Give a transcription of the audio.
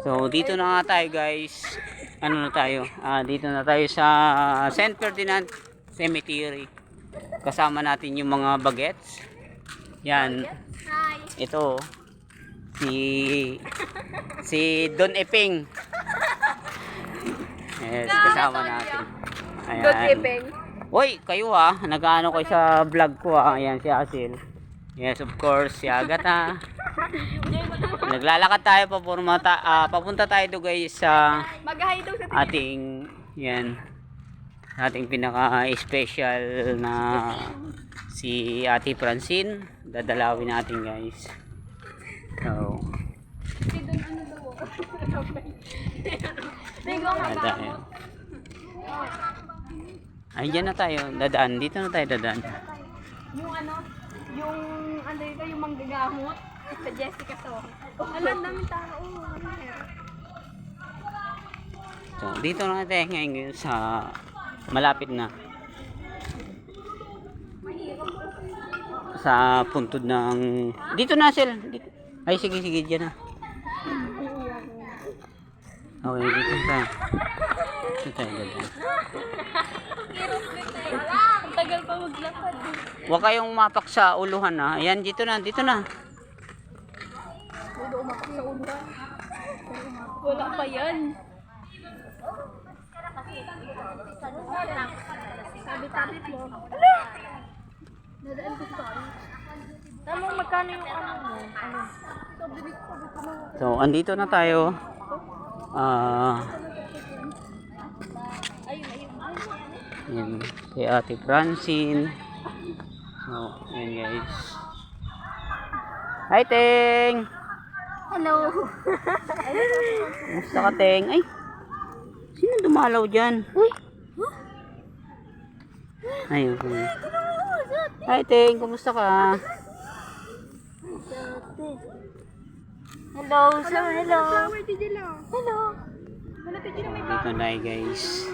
So, dito na nga tayo guys. Ano na tayo? Dito na tayo sa St. Ferdinand Cemetery. Kasama natin yung mga bagets. Yan. Ito. Si Don Eping. Yes, kasama natin. Ayan. Don Eping. Uy, kayo nag-ano kayo sa vlog ko Ayan si Asil. Yes, of course, si Agatha. Naglalakad tayo papunta tayo do guys sa ating ating pinaka-special na si Ate Francine. Dadalawin natin guys. So, ay, dyan na tayo. Dadaan. Dito na tayo dadaan. Yung manggagamot sa Jessica to. Alam namin tao. So, dito na tayo ngayon sa malapit na sa puntod ng dito na sila. Ay, sige, dyan na. Okay, dito tayo. Dito tayo dadaan. Tagal pa maglakad. Huwag kayong mapak sa uluhan Ayan, dito na. Umapak sa uluhan. Wala pa yan. Sabi-tabi mo. Nadaan ko sa Tamang magkano yung mo? So, andito na tayo. Yan, si Ate Francine. So, yan guys. Hi, Teng! Hello! Kumusta ka, Teng? Ay, sino dumalaw dyan? Uy! Ay, okay. Hi, Teng! Kumusta ka? Hello, sir. Hello. Hello. Dito na guys.